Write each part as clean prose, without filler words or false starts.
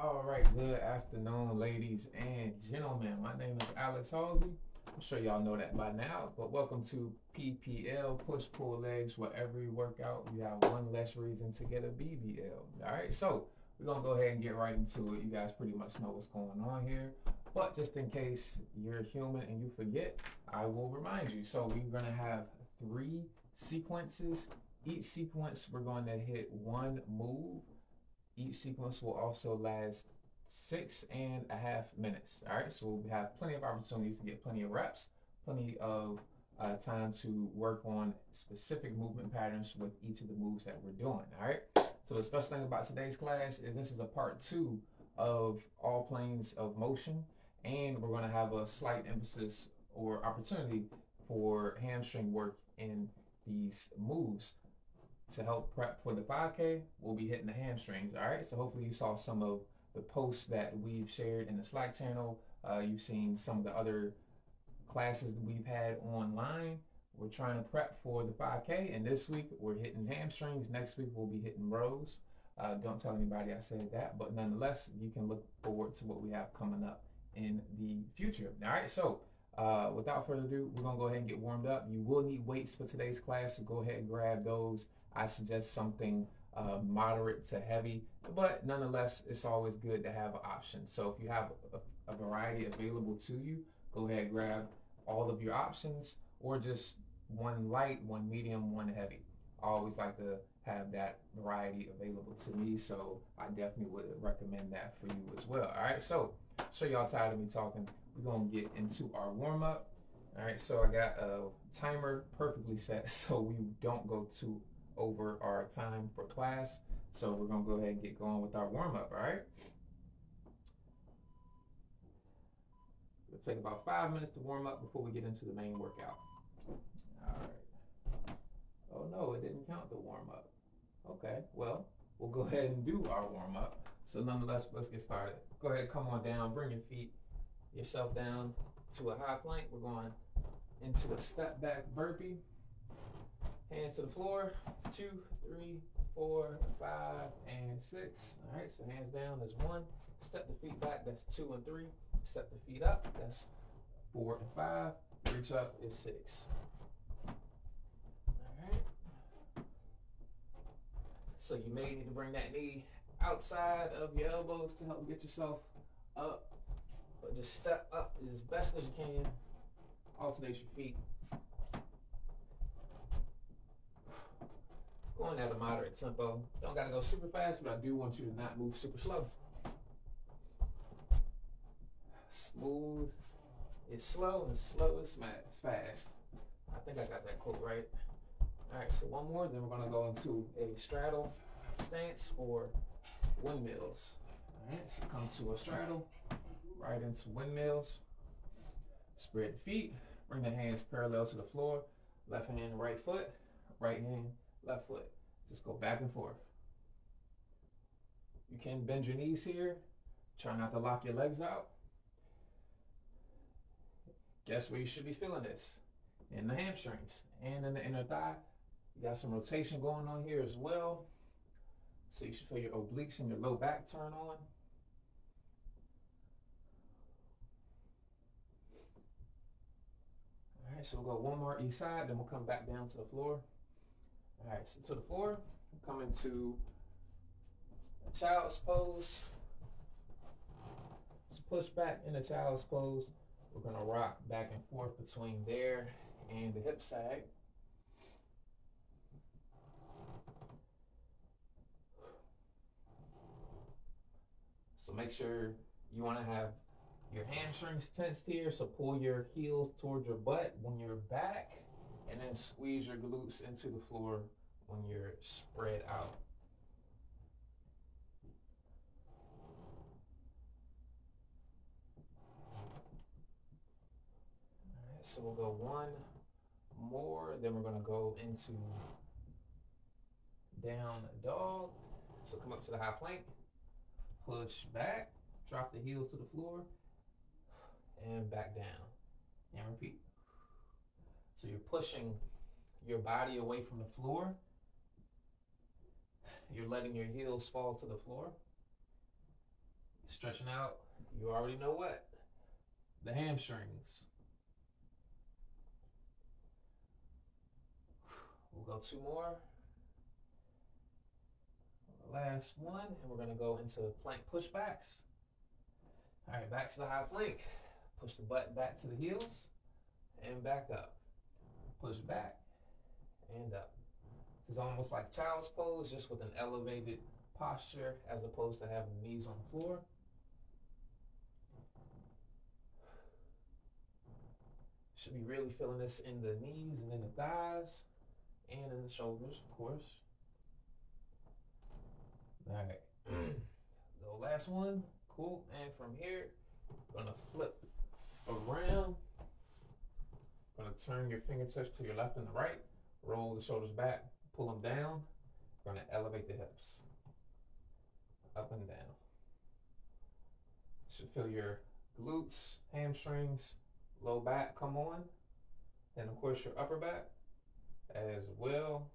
All right, good afternoon, ladies and gentlemen. My name is Alex Halsey. I'm sure y'all know that by now, but welcome to P.P.L, push pull legs, where every workout you have one less reason to get a BBL. All right, so we're gonna go ahead and get right into it. You guys pretty much know what's going on here, but just in case you're human and you forget, I will remind you. So we're gonna have 3 sequences. Each sequence, we're going to hit one move. Each sequence will also last 6.5 minutes. All right, so we'll have plenty of opportunities to get plenty of reps, plenty of time to work on specific movement patterns with each of the moves that we're doing. All right, so the special thing about today's class is this is a part 2 of all planes of motion, and we're going to have a slight emphasis or opportunity for hamstring work in these moves. To help prep for the 5K, we'll be hitting the hamstrings. All right, so hopefully you saw some of the posts that we've shared in the Slack channel. You've seen some of the other classes that we've had online. We're trying to prep for the 5K, and this week we're hitting hamstrings. Next week we'll be hitting rows. Don't tell anybody I said that, but nonetheless, you can look forward to what we have coming up in the future. All right, so without further ado, we're gonna go ahead and get warmed up. You will need weights for today's class, so go ahead and grab those. I suggest something moderate to heavy, but nonetheless, it's always good to have an option. So if you have a variety available to you, go ahead and grab all of your options, or just one light, one medium, one heavy. I always like to have that variety available to me, so I definitely would recommend that for you as well. All right, so sure y'all tired of me talking. We're gonna get into our warm-up. All right, so I got a timer perfectly set so we don't go too over our time for class. So we're gonna go ahead and get going with our warm-up. All right, it'll take about 5 minutes to warm up before we get into the main workout. All right. Oh no, it didn't count the warm-up. Okay, well, we'll go ahead and do our warm-up. So nonetheless, let's get started. Go ahead, come on down, bring yourself down to a high plank. We're going into a step back burpee. Hands to the floor. 2, 3, 4, 5, and 6. All right, so hands down is 1. Step the feet back, that's 2 and 3. Step the feet up, that's 4 and 5. Reach up is 6. All right. So you may need to bring that knee outside of your elbows to help get yourself up. But just step up as best as you can. Alternate your feet. Going at a moderate tempo. Don't gotta go super fast, but I do want you to not move super slow. Smooth is slow and slow is fast. I think I got that quote right. All right, so one more, then we're gonna go into a straddle stance for windmills. All right, so come to a straddle, right into windmills. Spread the feet, bring the hands parallel to the floor. Left hand, right foot, right hand, left foot. Just go back and forth. You can bend your knees here. Try not to lock your legs out. Guess where you should be feeling this? In the hamstrings and in the inner thigh. You got some rotation going on here as well. So you should feel your obliques and your low back turn on. All right, so we'll go one more each side, then we'll come back down to the floor. All right, so to the floor, come into a child's pose. Just push back in the child's pose. We're gonna rock back and forth between there and the hip sag. So make sure you wanna have your hamstrings tensed here, so pull your heels towards your butt when you're back, and then squeeze your glutes into the floor when you're spread out. All right, so we'll go one more, then we're gonna go into down dog. So come up to the high plank, push back, drop the heels to the floor, and back down, and repeat. So you're pushing your body away from the floor. You're letting your heels fall to the floor. Stretching out, you already know what? The hamstrings. We'll go 2 more. Last one, and we're gonna go into plank pushbacks. All right, back to the high plank. Push the butt back to the heels and back up. Push back and up. It's almost like child's pose, just with an elevated posture as opposed to having the knees on the floor. Should be really feeling this in the knees and in the thighs and in the shoulders, of course. All right, the last one, cool. And from here, gonna flip around. Gonna turn your fingertips to your left and the right. Roll the shoulders back, pull them down. Gonna elevate the hips, up and down. Should feel your glutes, hamstrings, low back come on. And of course your upper back as well.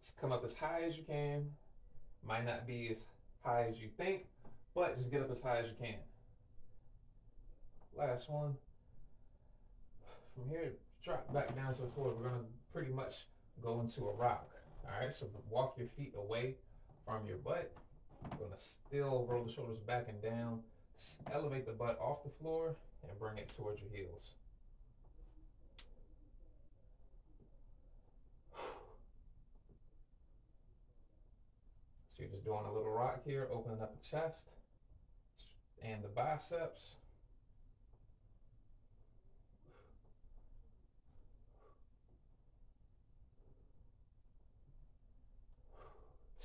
Just come up as high as you can. Might not be as high as you think, but just get up as high as you can. Last one. From here, drop back down to the floor. We're gonna pretty much go into a rock. All right, so walk your feet away from your butt. You're gonna still roll the shoulders back and down. Elevate the butt off the floor and bring it towards your heels. So you're just doing a little rock here, opening up the chest and the biceps.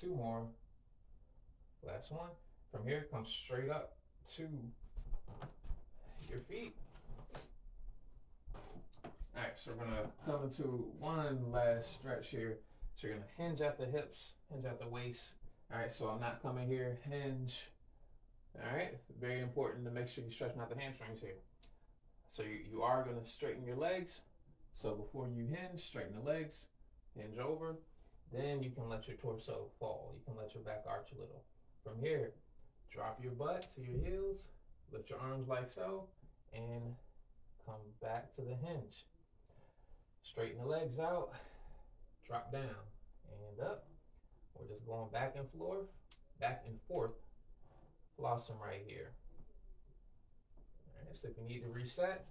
Two more. Last one. From here, come straight up to your feet. All right, so we're gonna come into one last stretch here. So you're gonna hinge at the hips, hinge at the waist. All right, so I'm not coming here, hinge. All right, very important to make sure you're stretching out the hamstrings here. So you are gonna straighten your legs. So before you hinge, straighten the legs, hinge over. Then you can let your torso fall. You can let your back arch a little. From here, drop your butt to your heels, lift your arms like so, and come back to the hinge. Straighten the legs out, drop down and up. We're just going back and forth, flossing right here. All right, so if you need to reset,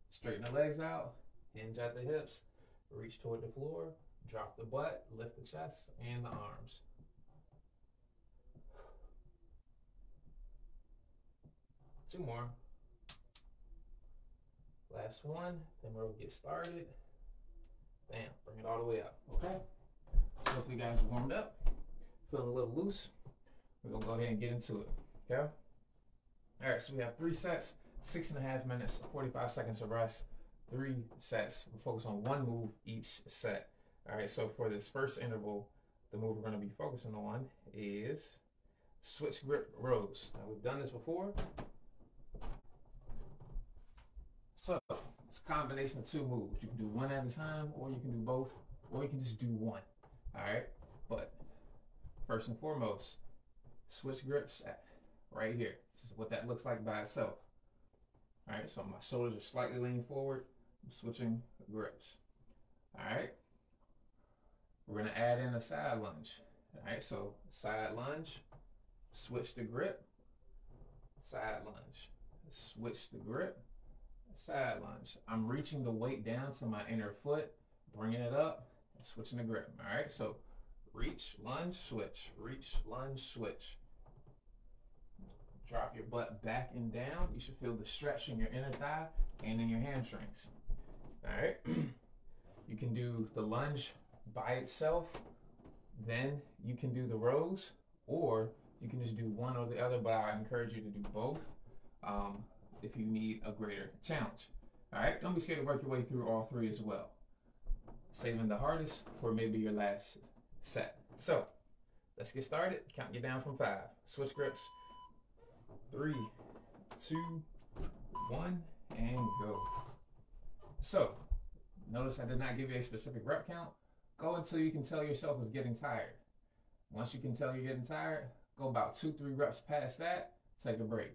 straighten the legs out, hinge at the hips, reach toward the floor, drop the butt, lift the chest and the arms. Two more. Last one, then we'll get started. Bam, bring it all the way up, okay? So hopefully you guys are warmed up, feeling a little loose. We're gonna go ahead and get into it, okay? All right, so we have 3 sets, 6.5 minutes, 45 seconds of rest, 3 sets. We'll focus on 1 move each set. All right, so for this first interval, the move we're gonna be focusing on is switch grip rows. Now we've done this before. So it's a combination of 2 moves. You can do one at a time, or you can do both, or you can just do one. All right, but first and foremost, switch grips right here. This is what that looks like by itself. All right, so my shoulders are slightly leaning forward. I'm switching grips. All right, we're gonna add in a side lunge. All right, so side lunge, switch the grip, side lunge, switch the grip, side lunge. I'm reaching the weight down to my inner foot, bringing it up, and switching the grip. All right, so reach, lunge, switch, reach, lunge, switch. Drop your butt back and down. You should feel the stretch in your inner thigh and in your hamstrings. All right, you can do the lunge by itself, then you can do the rows, or you can just do one or the other, but I encourage you to do both if you need a greater challenge. All right, don't be scared to work your way through all 3 as well. Saving the hardest for maybe your last set. So let's get started. Count you down from 5. Switch grips. 3, 2, 1, and go. So notice I did not give you a specific rep count. Go until you can tell yourself is getting tired. Once you can tell you're getting tired, go about 2-3 reps past that, take a break.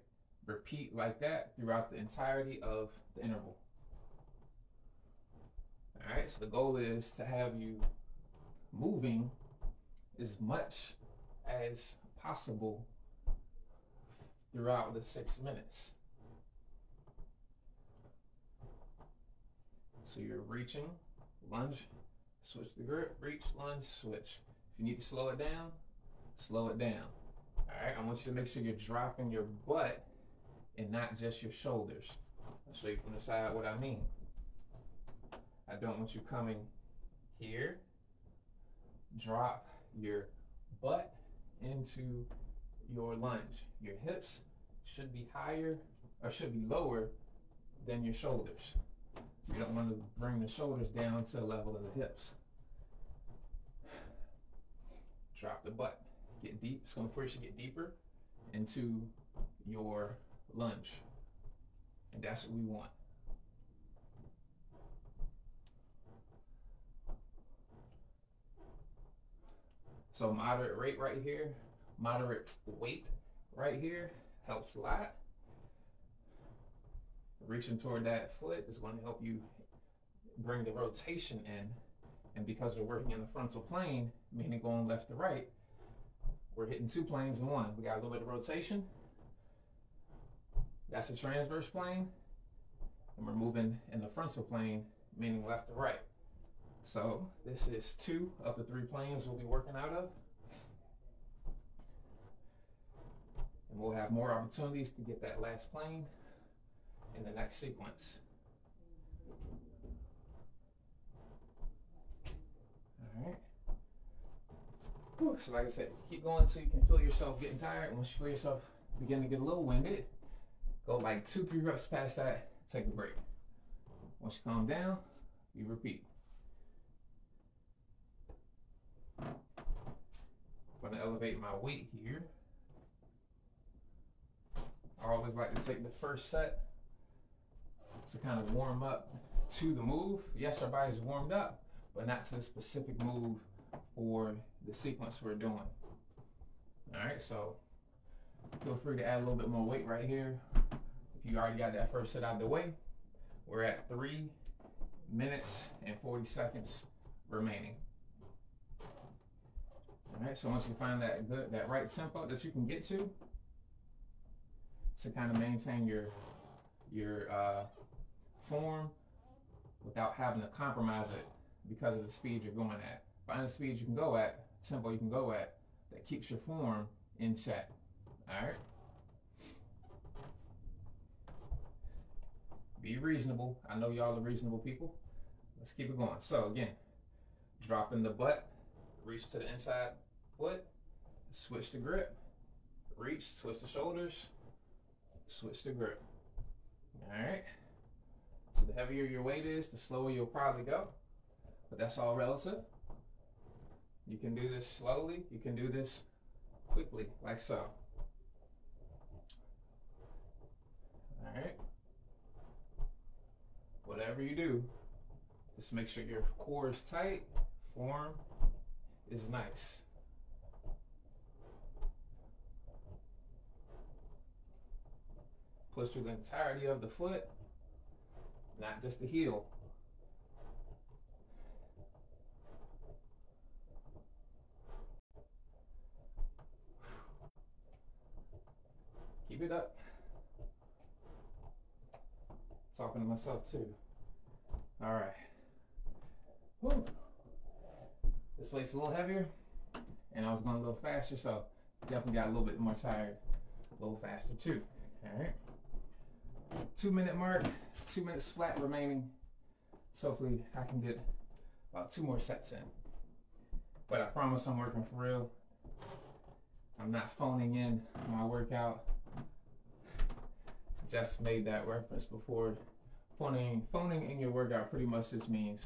Repeat like that throughout the entirety of the interval. All right, so the goal is to have you moving as much as possible throughout the 6 minutes. So you're reaching, lunge, switch the grip, reach, lunge, switch. If you need to slow it down, slow it down. All right, I want you to make sure you're dropping your butt and not just your shoulders. I'll show you from the side what I mean. I don't want you coming here, drop your butt into your lunge. Your hips should be higher or should be lower than your shoulders. You don't want to bring the shoulders down to the level of the hips. Drop the butt. Get deep. It's going to force you to get deeper into your lunge. And that's what we want. So moderate rate right here, moderate weight right here helps a lot. Reaching toward that foot is going to help you bring the rotation in. And because we're working in the frontal plane, meaning going left to right, we're hitting 2 planes in one. We got a little bit of rotation. That's the transverse plane. And we're moving in the frontal plane, meaning left to right. So this is 2 of the 3 planes we'll be working out of. And we'll have more opportunities to get that last plane in the next sequence. All right. Whew. So like I said, keep going until you can feel yourself getting tired. And once you feel yourself begin to get a little winded, go like 2-3 reps past that, take a break. Once you calm down, you repeat. I'm going to elevate my weight here. I always like to take the first set to kind of warm up to the move. Yes, our body's warmed up, but not to the specific move or the sequence we're doing. All right, so feel free to add a little bit more weight right here. If you already got that first set out of the way, we're at 3 minutes and 40 seconds remaining. All right, so once you find that right tempo that you can get to kind of maintain your form without having to compromise it because of the speed you're going at. Find the speed you can go at, tempo you can go at, that keeps your form in check. All right? Be reasonable. I know y'all are reasonable people. Let's keep it going. So again, dropping the butt, reach to the inside foot, switch the grip, reach, switch the shoulders, switch the grip. All right. So the heavier your weight is, the slower you'll probably go, but that's all relative. You can do this slowly. You can do this quickly, like so. All right. Whatever you do, just make sure your core is tight, form is nice. Push through the entirety of the foot, not just the heel. Keep it up. Talking to myself too. All right. Whew. This weight's a little heavier, and I was going a little faster, so definitely got a little bit more tired, a little faster too. All right. 2 minute mark, 2 minutes flat remaining. So hopefully I can get about 2 more sets in. But I promise I'm working for real. I'm not phoning in my workout. Just made that reference before. Phoning in your workout pretty much just means,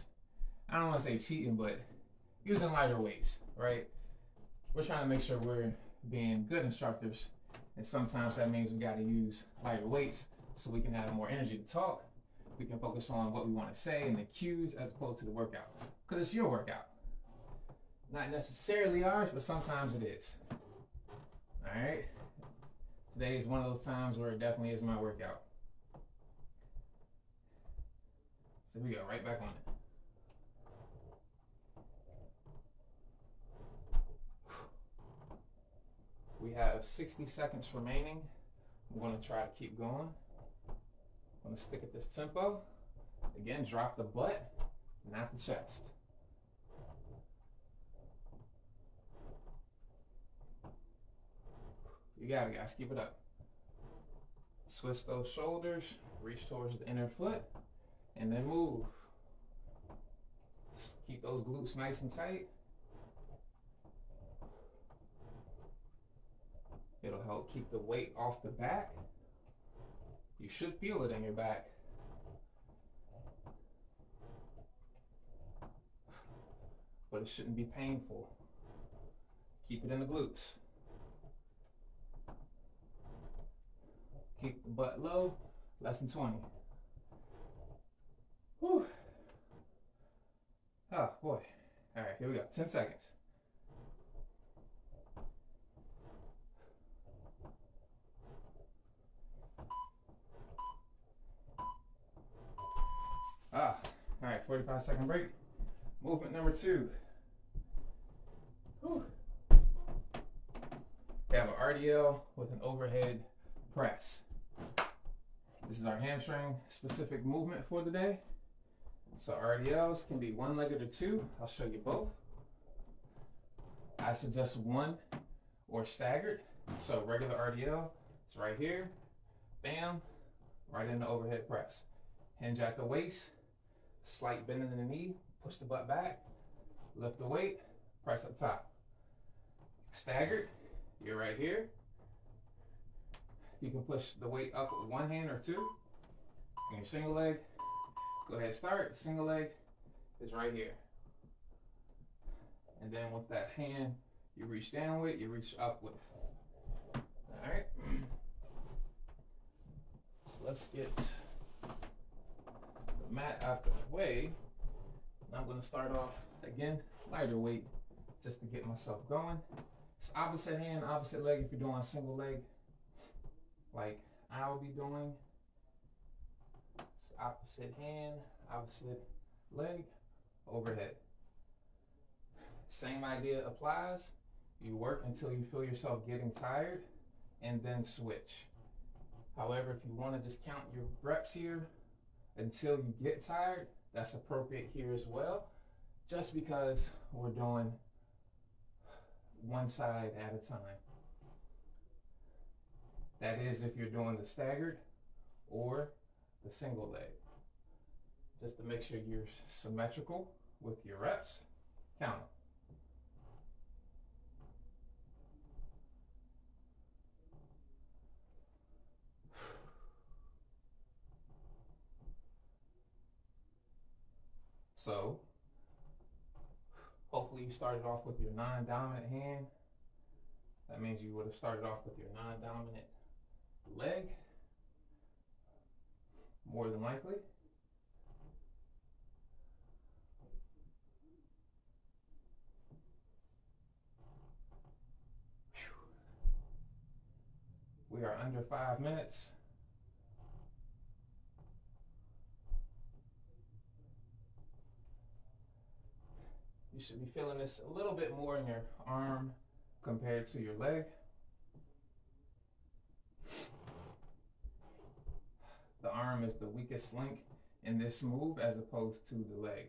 I don't want to say cheating, but using lighter weights, right? We're trying to make sure we're being good instructors, and sometimes that means we got to use lighter weights so we can have more energy to talk. We can focus on what we want to say and the cues as opposed to the workout, because it's your workout. Not necessarily ours, but sometimes it is. All right. Today is one of those times where it definitely is my workout. So we go right back on it. We have 60 seconds remaining. I'm going to try to keep going. I'm going to stick at this tempo. Again, drop the butt, not the chest. You got it, guys. Keep it up. Switch those shoulders, reach towards the inner foot, and then move. Just keep those glutes nice and tight. It'll help keep the weight off the back. You should feel it in your back. But it shouldn't be painful. Keep it in the glutes. Keep the butt low, less than 20. Whew. Oh boy. All right, here we go, 10 seconds. All right, 45-second break. Movement number 2. Whew. We have an RDL with an overhead press. This is our hamstring specific movement for the day. So RDLs can be one-legged or two. I'll show you both. I suggest one or staggered. So regular RDL is right here, bam, right in the overhead press. Hinge at the waist, slight bend in the knee, push the butt back, lift the weight, press up top. Staggered, you're right here. You can push the weight up with one hand or two. And your single leg, go ahead, start. Single leg is right here. And then with that hand, you reach down with, you reach up with. All right. So let's get the mat out the way. I'm going to start off, again, lighter weight, just to get myself going. It's opposite hand, opposite leg if you're doing a single leg, like I'll be doing. It's opposite hand, opposite leg, overhead. Same idea applies. You work until you feel yourself getting tired and then switch. However, if you want to just count your reps here until you get tired, that's appropriate here as well, just because we're doing one side at a time. That is if you're doing the staggered or the single leg. Just to make sure you're symmetrical with your reps, count it. So, hopefully you started off with your non-dominant hand. That means you would have started off with your non-dominant leg, more than likely. We are under 5 minutes. You should be feeling this a little bit more in your arm compared to your leg. The arm is the weakest link in this move as opposed to the leg.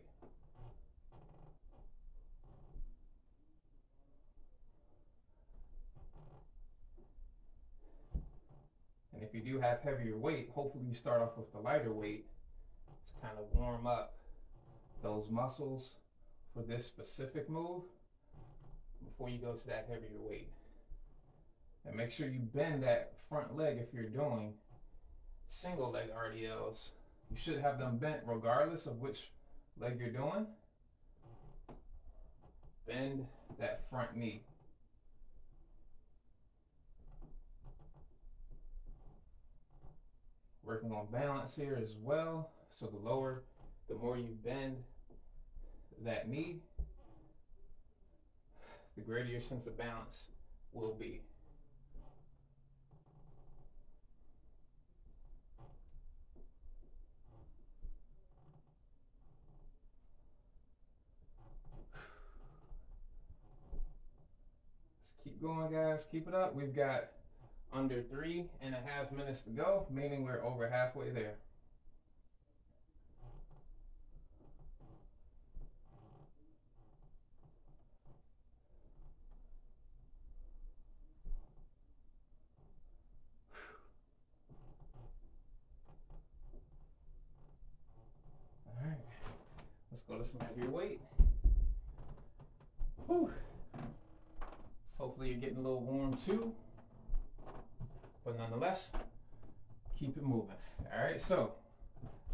And if you do have heavier weight, hopefully you start off with the lighter weight to kind of warm up those muscles for this specific move before you go to that heavier weight. And make sure you bend that front leg if you're doing single leg RDLs. You should have them bent regardless of which leg you're doing. Bend that front knee. Working on balance here as well. So the more you bend that knee, the greater your sense of balance will be. Let's keep going, guys. Keep it up. We've got under 3.5 minutes to go, meaning we're over halfway there. All right, let's go to some heavier weight. Whew. Hopefully you're getting a little warm too, but nonetheless, keep it moving. All right, so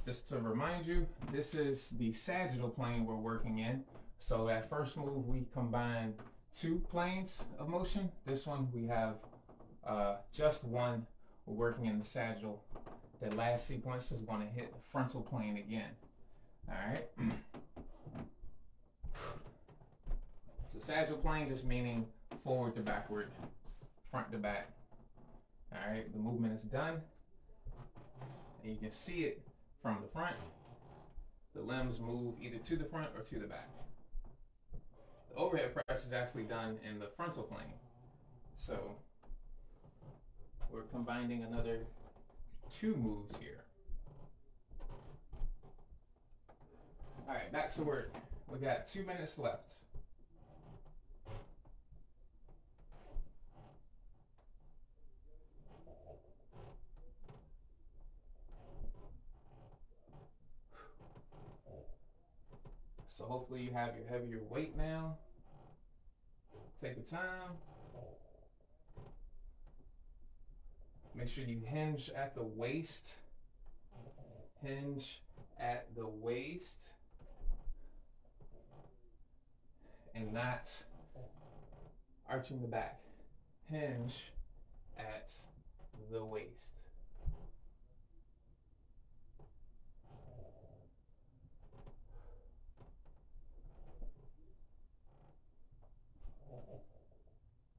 just to remind you, this is the sagittal plane we're working in. So that first move, we combine 2 planes of motion. This one, we have just one. We're working in the sagittal. The last sequence is going to hit the frontal plane again. All right. So sagittal plane just meaning forward to backward, front to back. All right, the movement is done. And you can see it from the front. The limbs move either to the front or to the back. The overhead press is actually done in the frontal plane. So we're combining another 2 moves here. All right, back to work. We got 2 minutes left. So hopefully you have your heavier weight now. Take your time. Make sure you hinge at the waist. Hinge at the waist. And not arching the back. Hinge at the waist.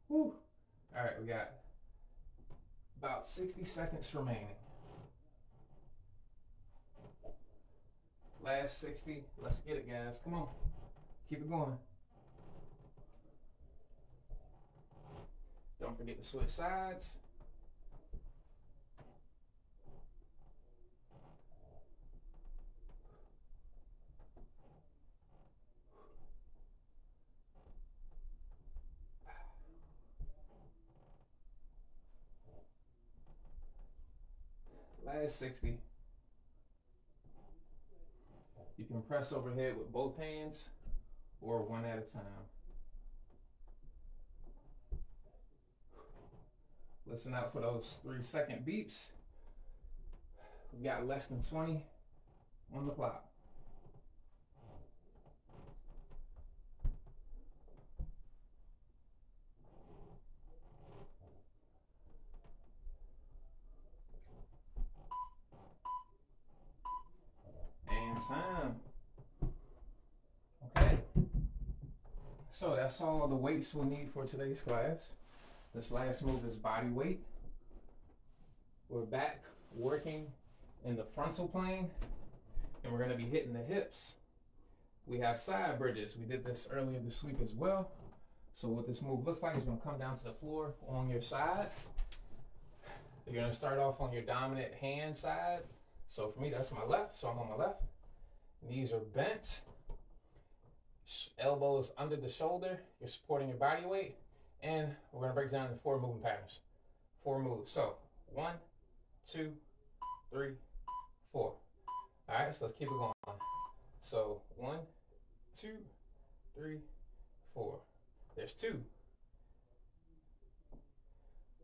Whew. All right, we got about 60 seconds remaining. Last 60. Let's get it, guys. Come on. Keep it going. Don't forget to switch sides. Last 60. You can press overhead with both hands or one at a time. Listen out for those 3-second beeps. We got less than 20 on the clock. And time. Okay. So that's all the weights we'll need for today's class. This last move is body weight. We're back working in the frontal plane, and we're going to be hitting the hips. We have side bridges. We did this earlier this week as well. So what this move looks like is going to come down to the floor on your side. You're going to start off on your dominant hand side. So for me, that's my left, so I'm on my left. Knees are bent. Elbows under the shoulder. You're supporting your body weight. And we're going to break it down into 4 moving patterns. 4 moves. So 1, 2, 3, 4. All right, so let's keep it going. So 1, 2, 3, 4. There's 2.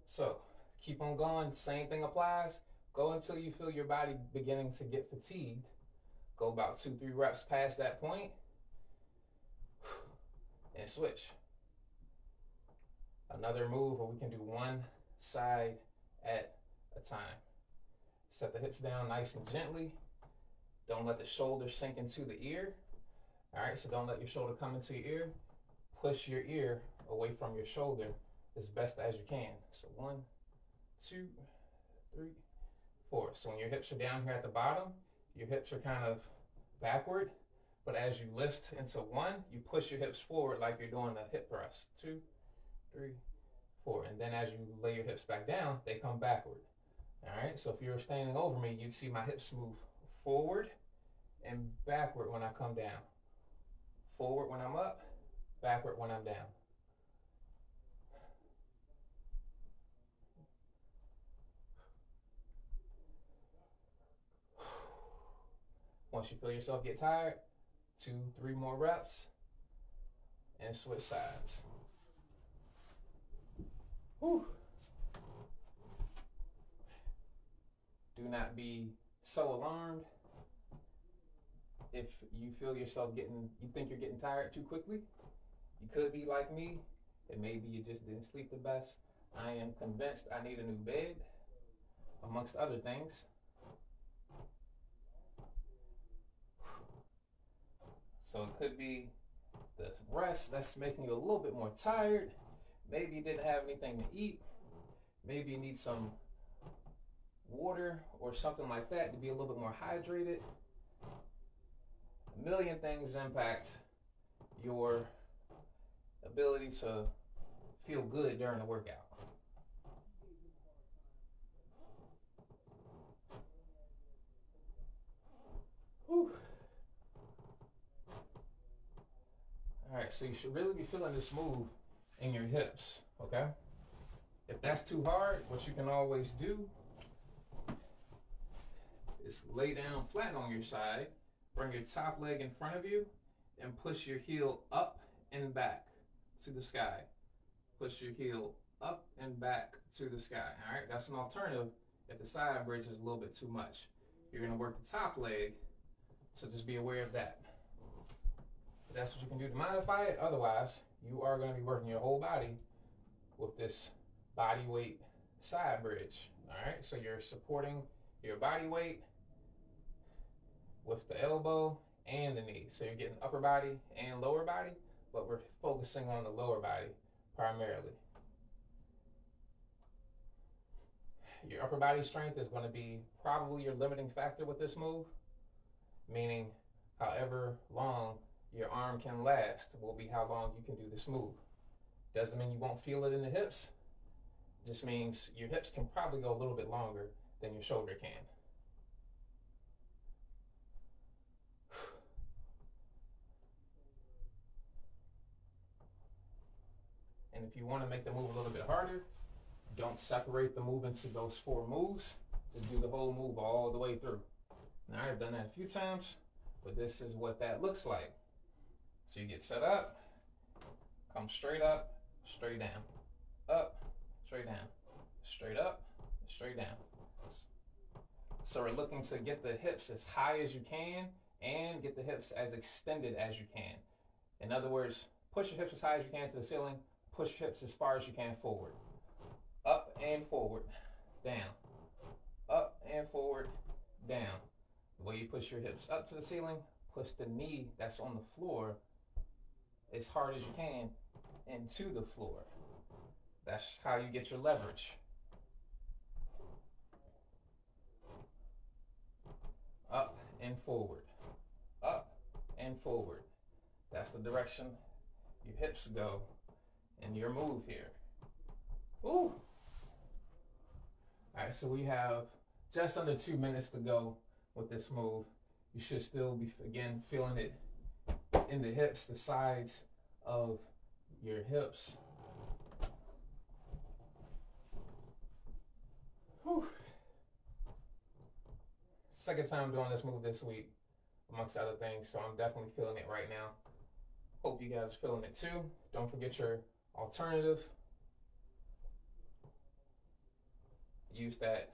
So keep on going. Same thing applies. Go until you feel your body beginning to get fatigued. Go about 2-3 reps past that point. And switch. Another move where we can do one side at a time. Set the hips down nice and gently. Don't let the shoulder sink into the ear. All right, so don't let your shoulder come into your ear. Push your ear away from your shoulder as best as you can. So 1, 2, 3, 4. So when your hips are down here at the bottom, your hips are kind of backward, but as you lift into 1, you push your hips forward like you're doing a hip thrust. 2, 3, 4. And then as you lay your hips back down, they come backward. All right, so if you were standing over me, you'd see my hips move forward and backward when I come down. Forward when I'm up, backward when I'm down. Once you feel yourself get tired, 2, 3 more reps, and switch sides. Whew. Do not be so alarmed if you feel yourself you think you're getting tired too quickly. You could be like me, and maybe you just didn't sleep the best. I am convinced I need a new bed, amongst other things. So it could be the rest that's making you a little bit more tired. Maybe you didn't have anything to eat. Maybe you need some water or something like that to be a little bit more hydrated. A million things impact your ability to feel good during the workout. Whew. All right, so you should really be feeling this move in your hips, okay? If that's too hard, what you can always do is lay down flat on your side, bring your top leg in front of you, and push your heel up and back to the sky. Push your heel up and back to the sky, all right? That's an alternative if the side bridge is a little bit too much. You're gonna work the top leg, so just be aware of that. That's what you can do to modify it. Otherwise, you are going to be working your whole body with this body weight side bridge. All right, so you're supporting your body weight with the elbow and the knee. So you're getting upper body and lower body, but we're focusing on the lower body primarily. Your upper body strength is going to be probably your limiting factor with this move, meaning however long your arm can last will be how long you can do this move. Doesn't mean you won't feel it in the hips. Just means your hips can probably go a little bit longer than your shoulder can. And if you want to make the move a little bit harder, don't separate the move into those 4 moves. Just do the whole move all the way through. Now, I've done that a few times, but this is what that looks like. So you get set up, come straight up, straight down, up, straight down, straight up, straight down. So we're looking to get the hips as high as you can and get the hips as extended as you can. In other words, push your hips as high as you can to the ceiling, push your hips as far as you can forward. Up and forward, down. Up and forward, down. The way you push your hips up to the ceiling, push the knee that's on the floor as hard as you can into the floor. That's how you get your leverage. Up and forward. Up and forward. That's the direction your hips go in your move here. Ooh. All right, so we have just under 2 minutes to go with this move. You should still be, again, feeling it in the hips, the sides of your hips. Whew. Second time doing this move this week, amongst other things, so I'm definitely feeling it right now. Hope you guys are feeling it too. Don't forget your alternative. Use that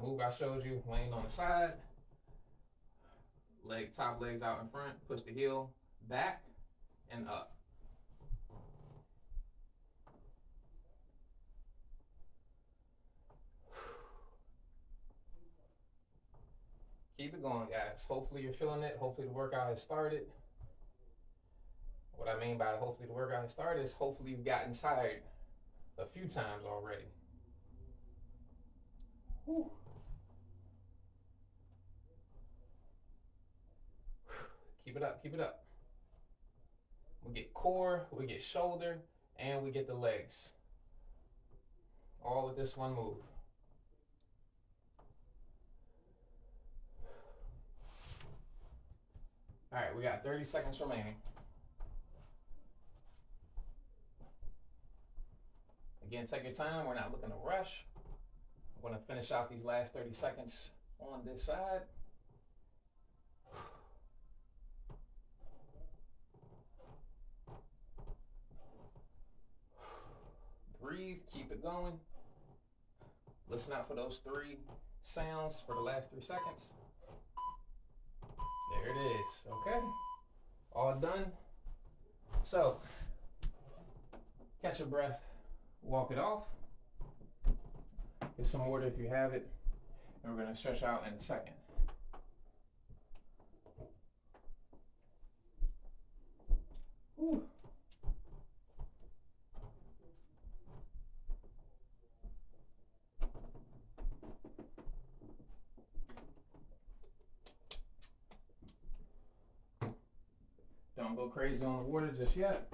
move I showed you, laying on the side. Top legs out in front, push the heel back and up. Keep it going, guys. Hopefully you're feeling it. Hopefully the workout has started. What I mean by hopefully the workout has started is hopefully you've gotten tired a few times already. Whew. Keep it up, keep it up. We get core, we get shoulder, and we get the legs. All with this one move. All right, we got 30 seconds remaining. Again, take your time. We're not looking to rush. I'm going to finish out these last 30 seconds on this side. Breathe, keep it going. Listen out for those 3 sounds for the last 3 seconds. There it is, okay? All done. So, catch your breath, walk it off. Get some water if you have it. And we're gonna stretch out in a second. Whew. Don't go crazy on the water just yet.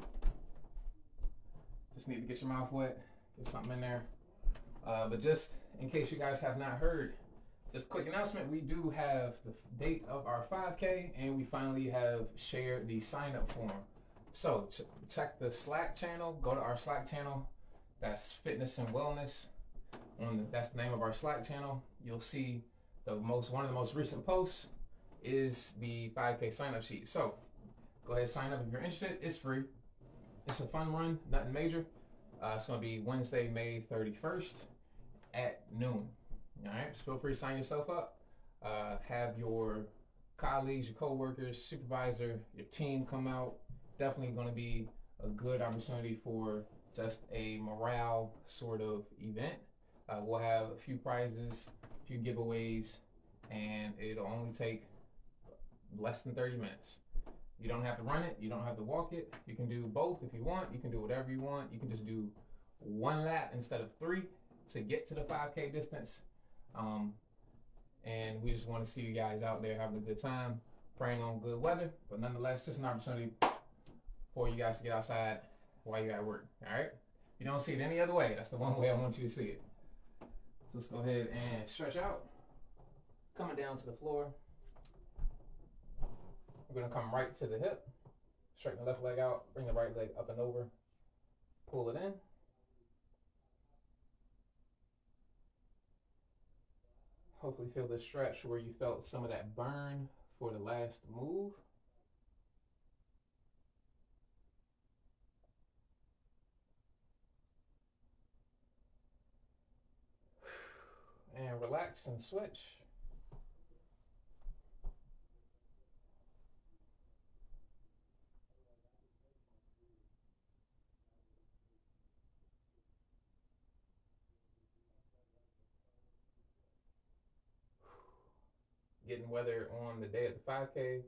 Just need to get your mouth wet, get something in there. But just in case you guys have not heard, just a quick announcement, we do have the date of our 5K and we finally have shared the sign up form. So check the Slack channel, go to our Slack channel, that's Fitness and Wellness. That's the name of our Slack channel. You'll see one of the most recent posts is the 5K sign up sheet. So go ahead and sign up if you're interested. It's free. It's a fun run, nothing major. It's going to be Wednesday, May 31st at noon. All right, so feel free to sign yourself up. Have your colleagues, your coworkers, supervisor, your team come out. Definitely going to be a good opportunity for just a morale sort of event. We'll have a few prizes, a few giveaways, and it'll only take less than 30 minutes. You don't have to run it. You don't have to walk it. You can do both if you want. You can do whatever you want. You can just do 1 lap instead of 3 to get to the 5K distance. And we just want to see you guys out there having a good time, praying on good weather. But nonetheless, just an opportunity for you guys to get outside while you're at work. All right? You don't see it any other way. That's the one way I want you to see it. So let's go ahead and stretch out. Coming down to the floor. We're gonna come right to the hip, straighten the left leg out, bring the right leg up and over, pull it in. Hopefully feel the stretch where you felt some of that burn for the last move. And relax and switch. Getting weather on the day of the 5K,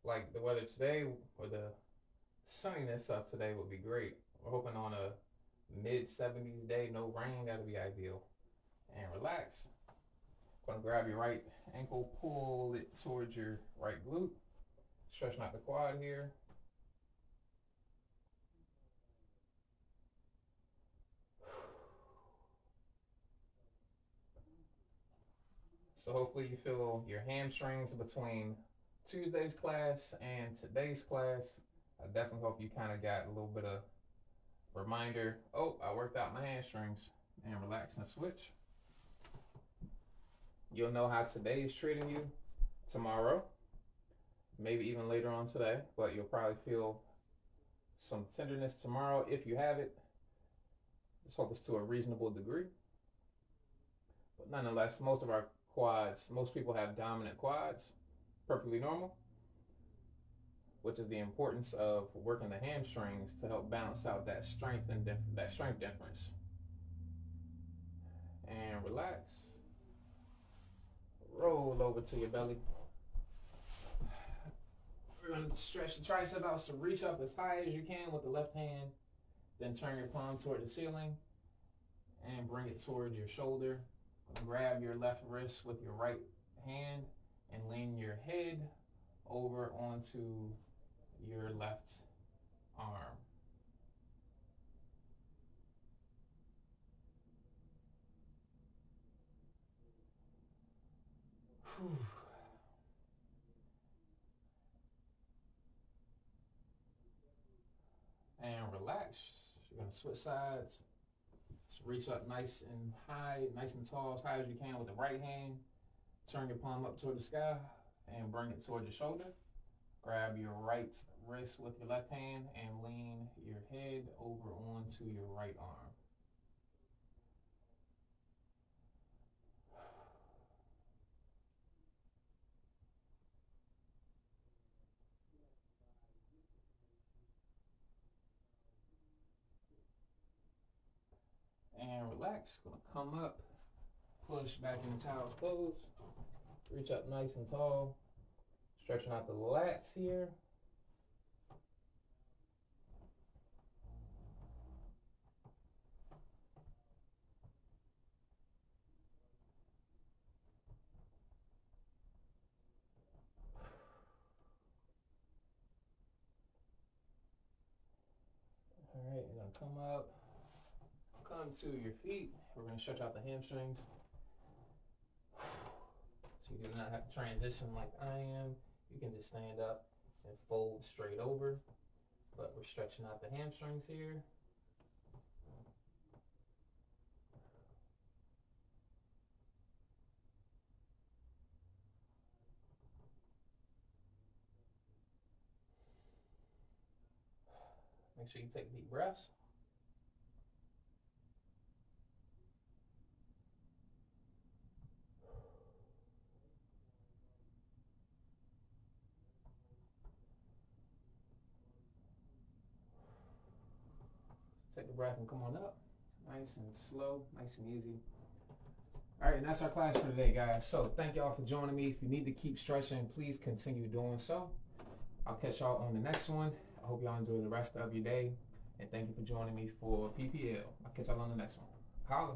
like the weather today or the sunniness of today would be great. We're hoping on a mid-70s day, no rain, that'll be ideal. And relax. Gonna grab your right ankle, pull it towards your right glute, stretching out the quad here. So hopefully you feel your hamstrings between Tuesday's class and today's class. I definitely hope you kind of got a little bit of reminder, oh, I worked out my hamstrings, and relax and switch. You'll know how today is treating you tomorrow, maybe even later on today, but you'll probably feel some tenderness tomorrow if you have it. Just hope it's to a reasonable degree. But nonetheless, most of our quads, most people have dominant quads, perfectly normal, which is the importance of working the hamstrings to help balance out that strength and that strength difference. And relax. Roll over to your belly. We're going to stretch the tricep out, so reach up as high as you can with the left hand, then turn your palm toward the ceiling and bring it toward your shoulder. Grab your left wrist with your right hand and lean your head over onto your left arm. Whew. And relax. You're going to switch sides. Just reach up nice and high, nice and tall, as high as you can with the right hand. Turn your palm up toward the sky and bring it toward your shoulder. Grab your right wrist with your left hand and lean your head over onto your right arm. And relax. Gonna come up, push back into child's pose. Reach up nice and tall. Stretching out the lats here. All right, you're gonna come up, come to your feet. We're gonna stretch out the hamstrings. So you do not have to transition like I am. You can just stand up and fold straight over, but we're stretching out the hamstrings here. Make sure you take deep breaths. Take a breath and come on up. Nice and slow, nice and easy. All right, and that's our class for today, guys. So thank y'all for joining me. If you need to keep stretching, please continue doing so. I'll catch y'all on the next one. I hope y'all enjoy the rest of your day. And thank you for joining me for P.P.L. I'll catch y'all on the next one. Holla.